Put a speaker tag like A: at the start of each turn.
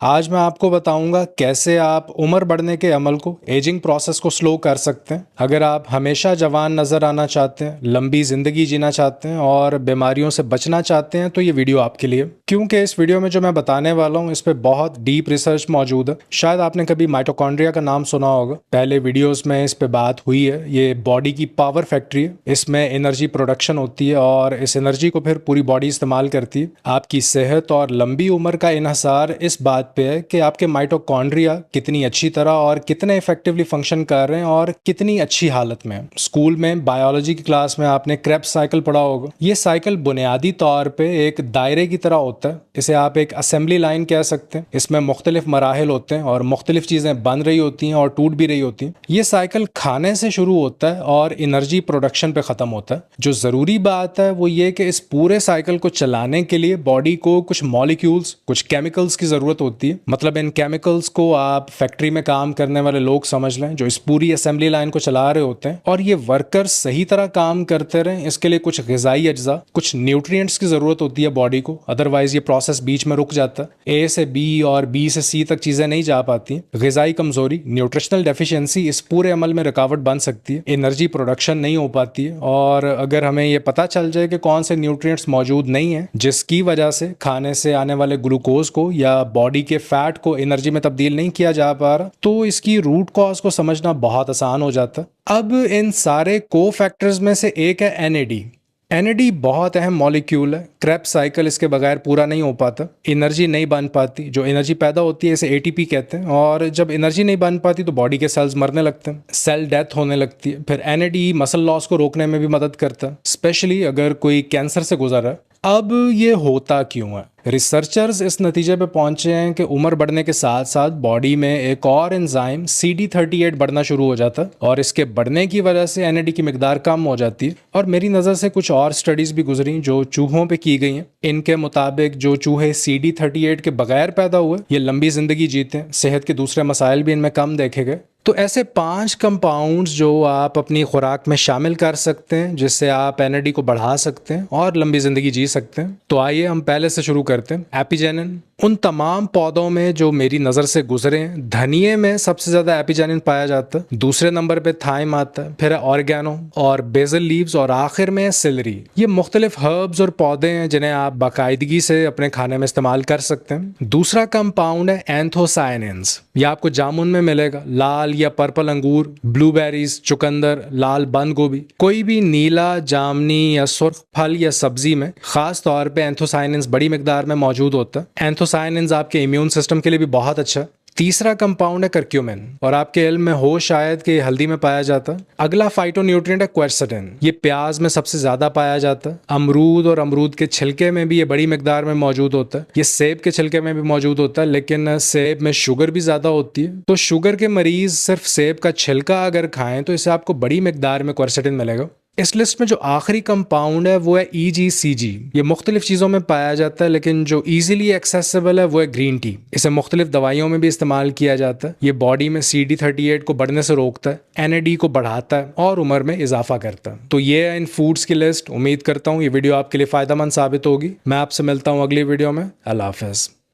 A: आज मैं आपको बताऊंगा कैसे आप उम्र बढ़ने के अमल को, एजिंग प्रोसेस को स्लो कर सकते हैं। अगर आप हमेशा जवान नज़र आना चाहते हैं, लंबी ज़िंदगी जीना चाहते हैं और बीमारियों से बचना चाहते हैं तो ये वीडियो आपके लिए। क्योंकि इस वीडियो में जो मैं बताने वाला हूँ इस पर बहुत डीप रिसर्च मौजूद है। शायद आपने कभी माइटोकॉन्ड्रिया का नाम सुना होगा, पहले वीडियोज़ में इस पर बात हुई है। ये बॉडी की पावर फैक्ट्री है, इसमें एनर्जी प्रोडक्शन होती है और इस एनर्जी को फिर पूरी बॉडी इस्तेमाल करती है। आपकी सेहत और लंबी उम्र का इन्हसार इस बात पे है कि आपके माइटोकॉन्ड्रिया कितनी अच्छी तरह और कितने इफेक्टिवली फंक्शन कर रहे हैं और कितनी अच्छी हालत में है। स्कूल में बायोलॉजी की क्लास में आपने क्रेब्स साइकिल पढ़ा होगा। ये साइकिल बुनियादी तौर पे एक दायरे की तरह होता है। इसे आप एक असेंबली लाइन कह सकते हैं। इसमें मुख्तलिफ मराहिल होते हैं और मुख्तलिफ चीज़ें बन रही होती हैं और टूट भी रही होती हैं। ये साइकिल खाने से शुरू होता है और एनर्जी प्रोडक्शन पे ख़त्म होता है। जो ज़रूरी बात है वो ये कि इस पूरे साइकिल को चलाने के लिए बॉडी को कुछ मॉलिक्यूल्स, कुछ केमिकल्स की ज़रूरत होती है। मतलब इन केमिकल्स को आप फैक्ट्री में काम करने वाले लोग समझ लें जो इस पूरी असेंबली लाइन को चला रहे होते हैं। और ये वर्कर्स सही तरह काम करते रहें, इसके लिए कुछ ग़िज़ाई अज्जा, कुछ न्यूट्रिएंट्स की ज़रूरत होती है बॉडी को। अदरवाइज ये प्रोसेस बीच में रुक जाता है। ए से बी और बी से सी तक चीज़ें नहीं जा पाती। ग़िज़ाई कमज़ोरी, न्यूट्रिशनल डेफिशिएंसी इस पूरे अमल में रुकावट बन सकती है। एनर्जी प्रोडक्शन नहीं हो पाती है। और अगर हमें ये पता चल जाए कि कौन से न्यूट्रिएंट्स मौजूद नहीं है जिसकी वजह से खाने से आने वाले ग्लूकोज को या बॉडी के फैट को एनर्जी में तब्दील नहीं किया जा पा रहा, तो इसकी रूट कॉज को समझना बहुत आसान हो जाता है। अब इन सारे को फैक्टर्स में से एक है एनएडी। एनएडी बहुत अहम मॉलिक्यूल है। क्रेब्स साइकिल इसके बगैर पूरा नहीं हो पाता। एनर्जी नहीं बन पाती। जो एनर्जी पैदा होती है इसे एटीपी कहते हैं। और जब एनर्जी नहीं बन पाती तो बॉडी के सेल्स मरने लगते हैं, सेल डेथ होने लगती है। फिर एनएडी मसल लॉस को रोकने में भी मदद करता है, स्पेशली अगर कोई कैंसर से गुजर रहा है। अब ये होता क्यों है? रिसर्चर्स इस नतीजे पे पहुंचे हैं कि उम्र बढ़ने के साथ साथ बॉडी में एक और एंजाइम CD38 बढ़ना शुरू हो जाता है और इसके बढ़ने की वजह से एनएडी की मिकदार कम हो जाती है। और मेरी नज़र से कुछ और स्टडीज भी गुजरी जो चूहों पे की गई हैं। इनके मुताबिक जो चूहे CD38 के बगैर पैदा हुए ये लंबी जिंदगी जीते हैं, सेहत के दूसरे मसाइल भी इनमें कम देखे गए। तो ऐसे 5 कंपाउंड्स जो आप अपनी खुराक में शामिल कर सकते हैं जिससे आप एनएडी को बढ़ा सकते हैं और लंबी जिंदगी जी सकते हैं। तो आइए हम पहले से शुरू करते हैं। एपिजेनिन। उन तमाम पौधों में जो मेरी नज़र से गुजरे हैं, धनिये में सबसे ज़्यादा एपिजेनिन पाया जाता है। दूसरे नंबर पे थाइम आता है, फिर ऑर्गेनो और बेसल लीव्स और आखिर में सेलरी। ये मुख्तलिफ हर्ब्स और पौधे हैं जिन्हें आप बाकायदगी से अपने खाने में इस्तेमाल कर सकते हैं। दूसरा कंपाउंड है एंथोसायनिन्स। यह आपको जामुन में मिलेगा, लाल या पर्पल अंगूर, ब्लूबेरीज, चुकंदर, लाल बंद गोभी, कोई भी नीला, जामनी या सुर्ख फल या सब्जी में खास तौर पे एंथोसायनिन्स बड़ी मिकदार में मौजूद होता है। एंथोसायनिन्स आपके इम्यून सिस्टम के लिए भी बहुत अच्छा है। तीसरा कंपाउंड है करक्यूमिन और आपके इल्म में हो शायद कि हल्दी में पाया जाता है। अगला फाइटोन्यूट्रिएंट है क्वेरसेटिन। ये प्याज में सबसे ज्यादा पाया जाता है। अमरूद और अमरूद के छिलके में भी ये बड़ी मिकदार में मौजूद होता है। ये सेब के छिलके में भी मौजूद होता है, लेकिन सेब में शुगर भी ज्यादा होती है। तो शुगर के मरीज सिर्फ सेब का छिलका अगर खाएं तो इससे आपको बड़ी मिकदार में क्वेरसेटिन मिलेगा। इस लिस्ट में जो आखिरी कंपाउंड है वो है EGCG। ये मुख्तलिफ चीज़ों में पाया जाता है, लेकिन जो इजीली एक्सेसिबल है वो है ग्रीन टी। इसे मुख्तलिफ दवाइयों में भी इस्तेमाल किया जाता है। ये बॉडी में CD38 को बढ़ने से रोकता है, एनएडी को बढ़ाता है और उम्र में इजाफा करता है। तो ये है इन फूड्स की लिस्ट। उम्मीद करता हूँ ये वीडियो आपके लिए फ़ायदेमंद साबित होगी। मैं आपसे मिलता हूँ अगली वीडियो में। अल्लाह हाफ़िज़।